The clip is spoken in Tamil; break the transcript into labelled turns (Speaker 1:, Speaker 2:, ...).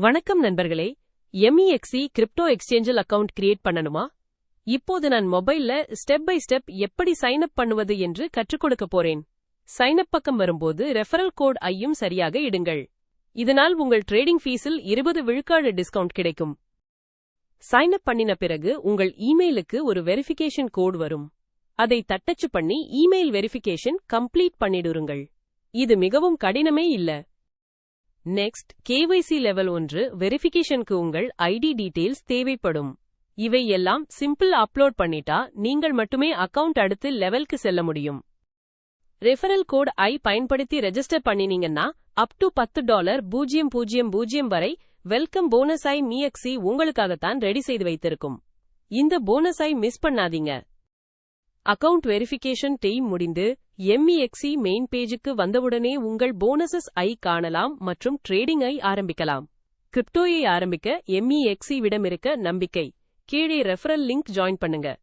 Speaker 1: வணக்கம் நண்பர்களே. MEXC கிரிப்டோ எக்ஸ்சேஞ்சில் அக்கவுண்ட் கிரியேட் பண்ணணுமா? இப்போது நான் மொபைல்ல ஸ்டெப் பை ஸ்டெப் எப்படி சைன் அப் பண்ணுவது என்று கற்றுக் கொடுக்க போறேன். சைன் அப் பக்கம் வரும்போது ரெஃபரல் கோட் ஐயும் சரியாக இடுங்கள். இதனால் உங்கள் ட்ரேடிங் ஃபீஸில் 20% டிஸ்கவுண்ட் கிடைக்கும். சைன் அப் பண்ணின பிறகு உங்கள் இமெயிலுக்கு ஒரு வெரிஃபிகேஷன் கோட் வரும். அதை தட்டச்சு பண்ணி இமெயில் வெரிஃபிகேஷன் கம்ப்ளீட் பண்ணிடுங்கள். இது மிகவும் கடினமே இல்ல. நெக்ஸ்ட், KYC லெவல் 1 வெரிஃபிகேஷனுக்கு உங்கள் ஐடி டீடைல்ஸ் தேவைப்படும். இவை எல்லாம் சிம்பிள் அப்லோட் பண்ணிட்டா நீங்கள் மட்டுமே அக்கவுண்ட் அடுத்து லெவலுக்கு செல்ல முடியும். ரெஃபரல் கோட் ஐ பயன்படுத்தி ரெஜிஸ்டர் பண்ணினீங்கன்னா அப் டு $10,000 வரை வெல்கம் போனஸ் MEXC உங்களுக்காகத்தான் ரெடி செய்து வைத்திருக்கும். இந்த போனஸை மிஸ் பண்ணாதீங்க. அக்கவுண்ட் வெரிஃபிகேஷன் டீம் முடிந்து MEXC மெயின் பேஜுக்கு வந்தவுடனே உங்கள் போனஸஸ் ஐ காணலாம் மற்றும் ட்ரேடிங் ஐ ஆரம்பிக்கலாம். கிரிப்டோயை ஆரம்பிக்க MEXC விடம் இருக்க நம்பிக்கை. கீழே ரெஃபரல் லிங்க் ஜாயின் பண்ணுங்க.